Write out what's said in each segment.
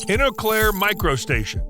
Innoclair Micro-Station.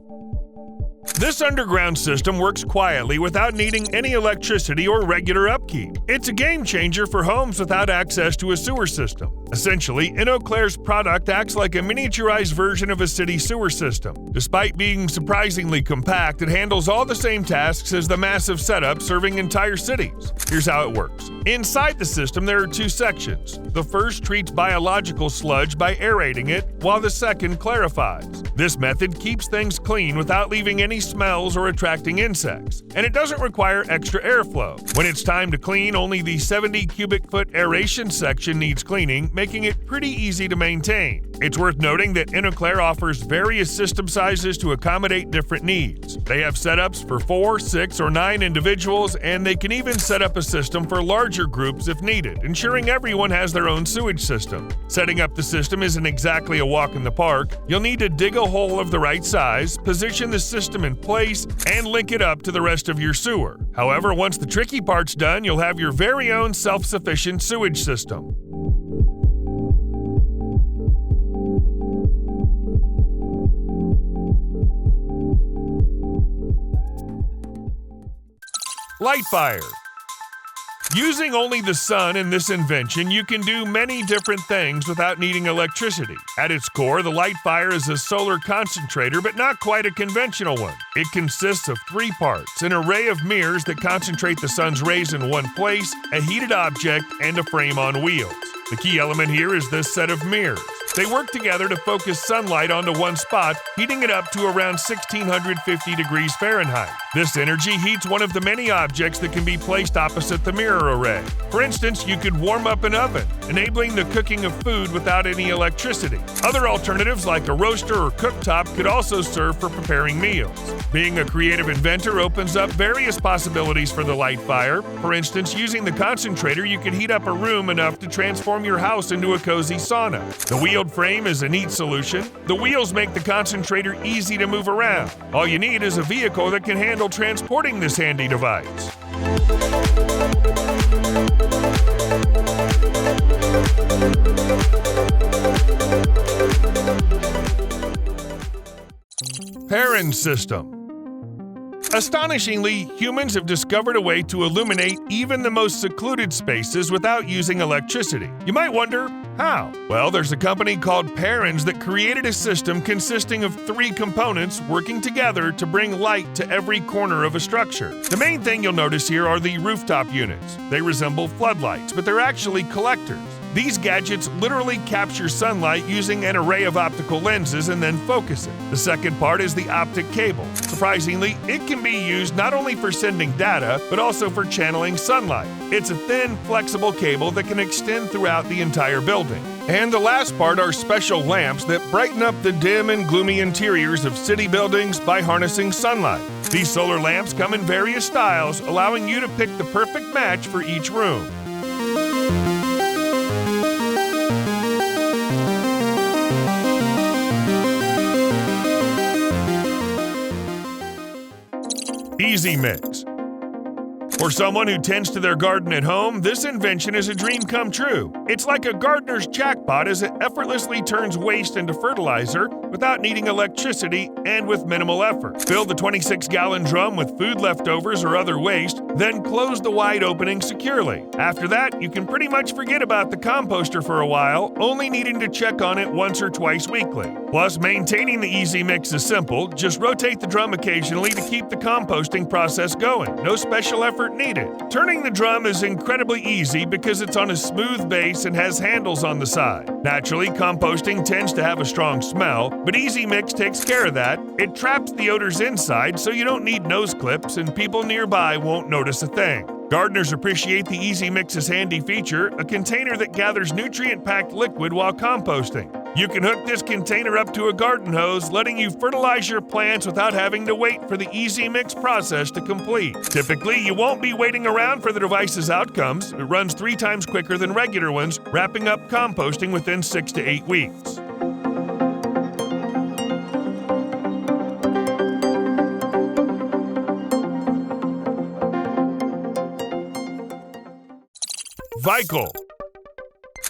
This underground system works quietly without needing any electricity or regular upkeep. It's a game changer for homes without access to a sewer system. Essentially, Innoclair's product acts like a miniaturized version of a city sewer system. Despite being surprisingly compact, it handles all the same tasks as the massive setup serving entire cities. Here's how it works. Inside the system, there are two sections. The first treats biological sludge by aerating it, while the second clarifies. This method keeps things clean without leaving any smells or attracting insects, and it doesn't require extra airflow. When it's time to clean, only the 70 cubic foot aeration section needs cleaning, making it pretty easy to maintain. It's worth noting that Innoclair offers various system sizes to accommodate different needs. They have setups for 4, 6, or 9 individuals, and they can even set up a system for larger groups if needed, ensuring everyone has their own sewage system. Setting up the system isn't exactly a walk in the park. You'll need to dig a hole of the right size, position the system in place, and link it up to the rest of your sewer. However, once the tricky part's done, you'll have your very own self-sufficient sewage system. Lightfire. Using only the sun in this invention, you can do many different things without needing electricity. At its core, the Lightfire is a solar concentrator, but not quite a conventional one. It consists of 3 parts: an array of mirrors that concentrate the sun's rays in one place, a heated object, and a frame on wheels. The key element here is this set of mirrors. They work together to focus sunlight onto one spot, heating it up to around 1650 degrees Fahrenheit. This energy heats one of the many objects that can be placed opposite the mirror array. For instance, you could warm up an oven, enabling the cooking of food without any electricity. Other alternatives like a roaster or cooktop could also serve for preparing meals. Being a creative inventor opens up various possibilities for the Lightfire. For instance, using the concentrator, you could heat up a room enough to transform your house into a cozy sauna. The wheeled frame is a neat solution. The wheels make the concentrator easy to move around. All you need is a vehicle that can handle transporting this handy device. Parens System. Astonishingly, humans have discovered a way to illuminate even the most secluded spaces without using electricity. You might wonder, how? Well, there's a company called Parans that created a system consisting of 3 components working together to bring light to every corner of a structure. The main thing you'll notice here are the rooftop units. They resemble floodlights, but they're actually collectors. These gadgets literally capture sunlight using an array of optical lenses and then focus it. The second part is the optic cable. Surprisingly, it can be used not only for sending data, but also for channeling sunlight. It's a thin, flexible cable that can extend throughout the entire building. And the last part are special lamps that brighten up the dim and gloomy interiors of city buildings by harnessing sunlight. These solar lamps come in various styles, allowing you to pick the perfect match for each room. EasyMix. For someone who tends to their garden at home, this invention is a dream come true. It's like a gardener's jackpot as it effortlessly turns waste into fertilizer without needing electricity and with minimal effort. Fill the 26-gallon drum with food leftovers or other waste, then close the wide opening securely. After that, you can pretty much forget about the composter for a while, only needing to check on it once or twice weekly. Plus, maintaining the EasyMix is simple. Just rotate the drum occasionally to keep the composting process going. No special effort needed. Turning the drum is incredibly easy because it's on a smooth base and has handles on the side. Naturally, composting tends to have a strong smell, but EasyMix takes care of that. It traps the odors inside so you don't need nose clips and people nearby won't notice a thing. Gardeners appreciate the EasyMix's handy feature, a container that gathers nutrient-packed liquid while composting. You can hook this container up to a garden hose, letting you fertilize your plants without having to wait for the EasyMix process to complete. Typically, you won't be waiting around for the device's outcomes. It runs 3 times quicker than regular ones, wrapping up composting within 6 to 8 weeks. Vycle.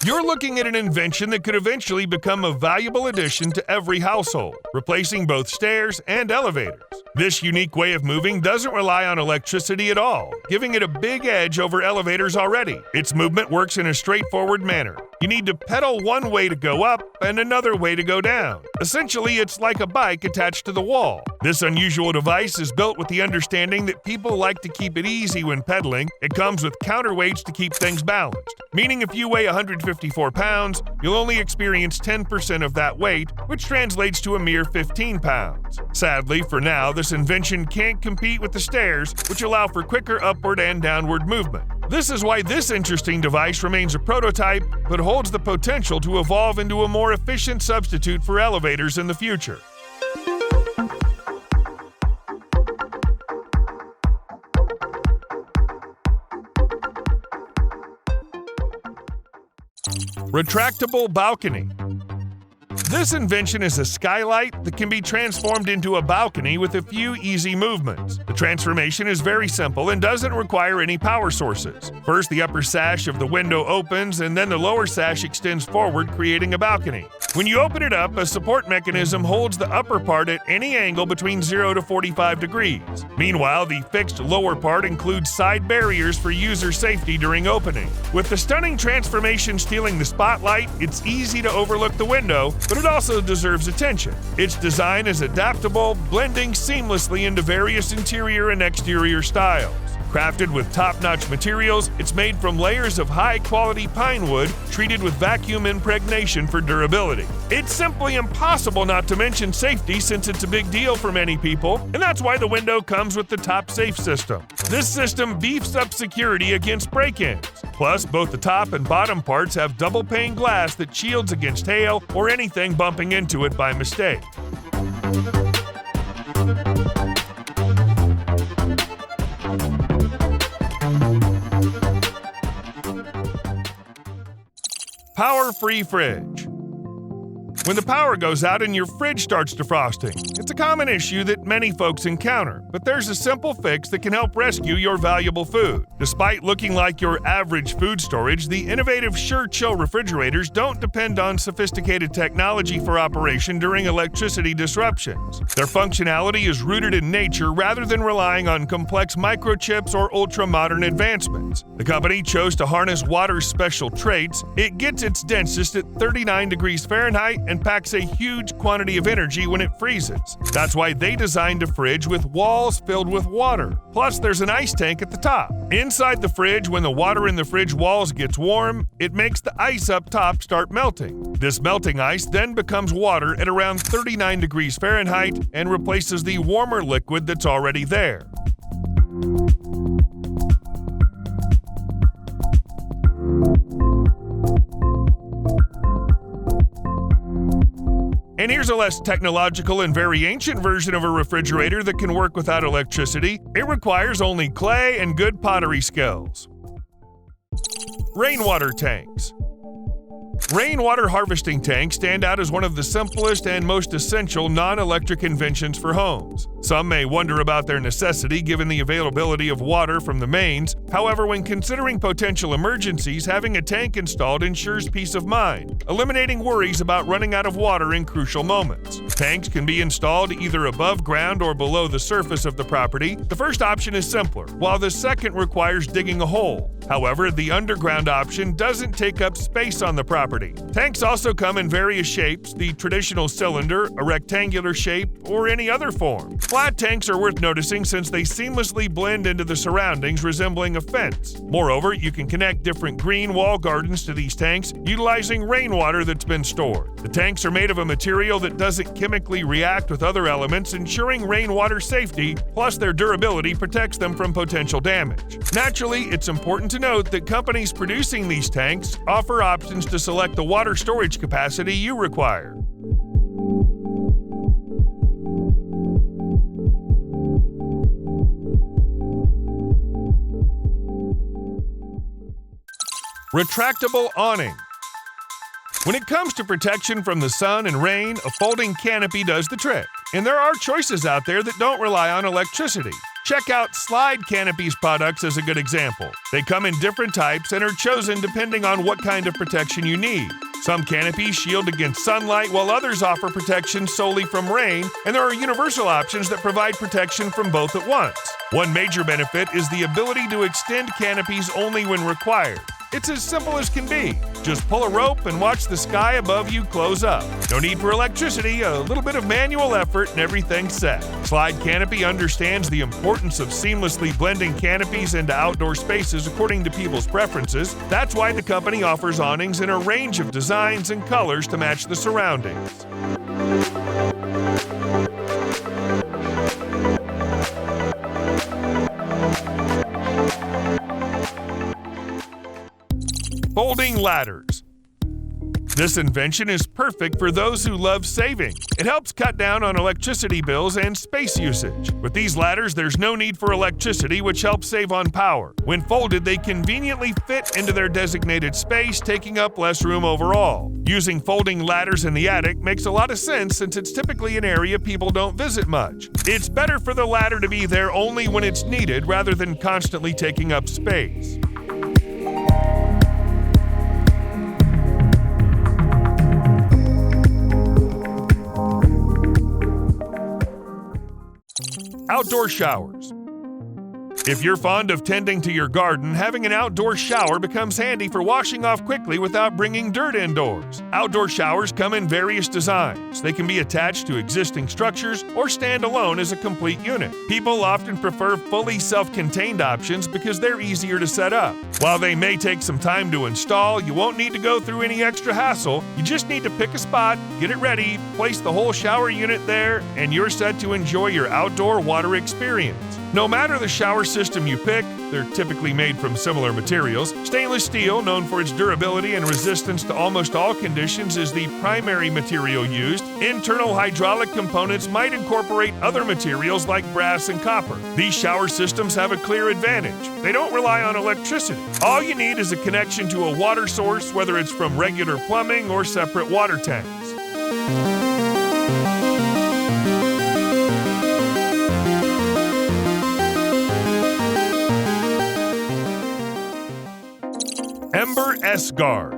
You're looking at an invention that could eventually become a valuable addition to every household, replacing both stairs and elevators. This unique way of moving doesn't rely on electricity at all, giving it a big edge over elevators already. Its movement works in a straightforward manner. You need to pedal one way to go up and another way to go down. Essentially, it's like a bike attached to the wall. This unusual device is built with the understanding that people like to keep it easy when pedaling. It comes with counterweights to keep things balanced, meaning if you weigh 154 pounds, you'll only experience 10% of that weight, which translates to a mere 15 pounds. Sadly, for now, this invention can't compete with the stairs, which allow for quicker upward and downward movement. This is why this interesting device remains a prototype, but holds the potential to evolve into a more efficient substitute for elevators in the future. Retractable Balcony. This invention is a skylight that can be transformed into a balcony with a few easy movements. The transformation is very simple and doesn't require any power sources. First, the upper sash of the window opens, and then the lower sash extends forward, creating a balcony. When you open it up, a support mechanism holds the upper part at any angle between 0 to 45 degrees. Meanwhile, the fixed lower part includes side barriers for user safety during opening. With the stunning transformation stealing the spotlight, it's easy to overlook the window, but it also deserves attention. Its design is adaptable, blending seamlessly into various interior and exterior styles. Crafted with top-notch materials, it's made from layers of high-quality pine wood treated with vacuum impregnation for durability. It's simply impossible not to mention safety since it's a big deal for many people, and that's why the window comes with the top safe system. This system beefs up security against break-ins. Plus, both the top and bottom parts have double-pane glass that shields against hail or anything bumping into it by mistake. PowerFree Fridge. When the power goes out and your fridge starts defrosting, it's a common issue that many folks encounter, but there's a simple fix that can help rescue your valuable food. Despite looking like your average food storage, the innovative SureChill refrigerators don't depend on sophisticated technology for operation during electricity disruptions. Their functionality is rooted in nature rather than relying on complex microchips or ultra-modern advancements. The company chose to harness water's special traits. It gets its densest at 39 degrees Fahrenheit and packs a huge quantity of energy when it freezes. That's why they designed a fridge with walls filled with water. Plus, there's an ice tank at the top. Inside the fridge, when the water in the fridge walls gets warm, it makes the ice up top start melting. This melting ice then becomes water at around 39 degrees Fahrenheit and replaces the warmer liquid that's already there. And here's a less technological and very ancient version of a refrigerator that can work without electricity. It requires only clay and good pottery skills. Rainwater Tanks. Rainwater harvesting tanks stand out as one of the simplest and most essential non-electric inventions for homes. Some may wonder about their necessity given the availability of water from the mains. However, when considering potential emergencies, having a tank installed ensures peace of mind, eliminating worries about running out of water in crucial moments. Tanks can be installed either above ground or below the surface of the property. The first option is simpler, while the second requires digging a hole. However, the underground option doesn't take up space on the property. Tanks also come in various shapes: the traditional cylinder, a rectangular shape, or any other form. Flat tanks are worth noticing since they seamlessly blend into the surroundings, resembling a fence. Moreover, you can connect different green wall gardens to these tanks, utilizing rainwater that's been stored. The tanks are made of a material that doesn't chemically react with other elements, ensuring rainwater safety, plus their durability protects them from potential damage. Naturally, it's important to note that companies producing these tanks offer options to select the water storage capacity you require. Retractable Awning. When it comes to protection from the sun and rain, a folding canopy does the trick. And there are choices out there that don't rely on electricity. Check out Slide Canopy's products as a good example. They come in different types and are chosen depending on what kind of protection you need. Some canopies shield against sunlight, while others offer protection solely from rain, and there are universal options that provide protection from both at once. One major benefit is the ability to extend canopies only when required. It's as simple as can be. Just pull a rope and watch the sky above you close up. No need for electricity, a little bit of manual effort, and everything's set. Slide Canopy understands the importance of seamlessly blending canopies into outdoor spaces according to people's preferences. That's why the company offers awnings in a range of designs and colors to match the surroundings. Folding ladders. This invention is perfect for those who love saving. It helps cut down on electricity bills and space usage. With these ladders, there's no need for electricity, which helps save on power. When folded, they conveniently fit into their designated space, taking up less room overall. Using folding ladders in the attic makes a lot of sense since it's typically an area people don't visit much. It's better for the ladder to be there only when it's needed rather than constantly taking up space. Outdoor showers. If you're fond of tending to your garden, having an outdoor shower becomes handy for washing off quickly without bringing dirt indoors. Outdoor showers come in various designs. They can be attached to existing structures or stand alone as a complete unit. People often prefer fully self-contained options because they're easier to set up. While they may take some time to install, you won't need to go through any extra hassle. You just need to pick a spot, get it ready, place the whole shower unit there, and you're set to enjoy your outdoor water experience. No matter the shower system you pick, they're typically made from similar materials. Stainless steel, known for its durability and resistance to almost all conditions, is the primary material used. Internal hydraulic components might incorporate other materials like brass and copper. These shower systems have a clear advantage. They don't rely on electricity. All you need is a connection to a water source, whether it's from regular plumbing or separate water tanks. Ember-S-Guard.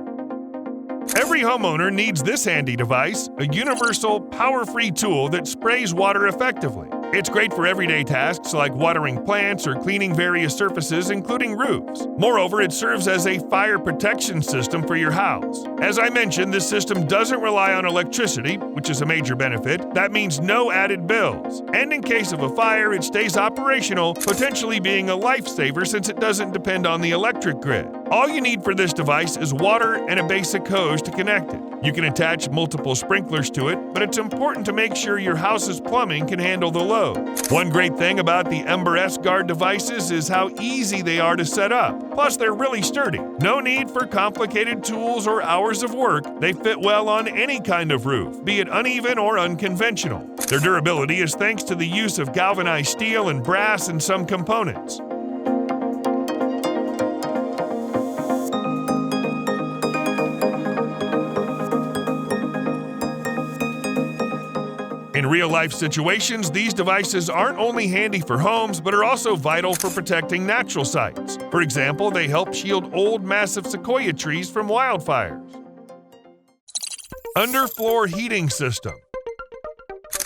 Every homeowner needs this handy device, a universal, PowerFree tool that sprays water effectively. It's great for everyday tasks like watering plants or cleaning various surfaces, including roofs. Moreover, it serves as a fire protection system for your house. As I mentioned, this system doesn't rely on electricity, which is a major benefit. That means no added bills. And in case of a fire, it stays operational, potentially being a lifesaver since it doesn't depend on the electric grid. All you need for this device is water and a basic hose to connect it. You can attach multiple sprinklers to it, but it's important to make sure your house's plumbing can handle the load. One great thing about the Ember-S-Guard devices is how easy they are to set up. Plus, they're really sturdy. No need for complicated tools or hours of work. They fit well on any kind of roof, be it uneven or unconventional. Their durability is thanks to the use of galvanized steel and brass in some components. In real-life situations, these devices aren't only handy for homes, but are also vital for protecting natural sites. For example, they help shield old, massive sequoia trees from wildfires. Underfloor heating system.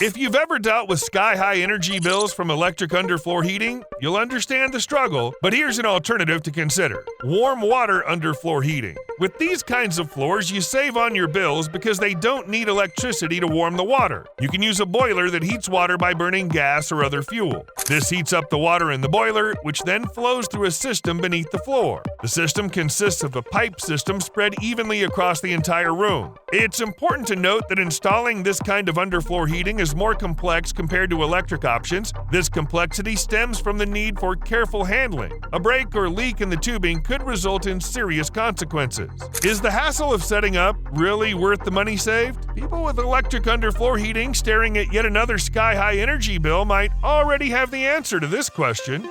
If you've ever dealt with sky-high energy bills from electric underfloor heating, you'll understand the struggle, but here's an alternative to consider: warm water underfloor heating. With these kinds of floors, you save on your bills because they don't need electricity to warm the water. You can use a boiler that heats water by burning gas or other fuel. This heats up the water in the boiler, which then flows through a system beneath the floor. The system consists of a pipe system spread evenly across the entire room. It's important to note that installing this kind of underfloor heating is more complex compared to electric options. This complexity stems from the need for careful handling. A break or leak in the tubing could result in serious consequences. Is the hassle of setting up really worth the money saved? People with electric underfloor heating staring at yet another sky-high energy bill might already have the answer to this question.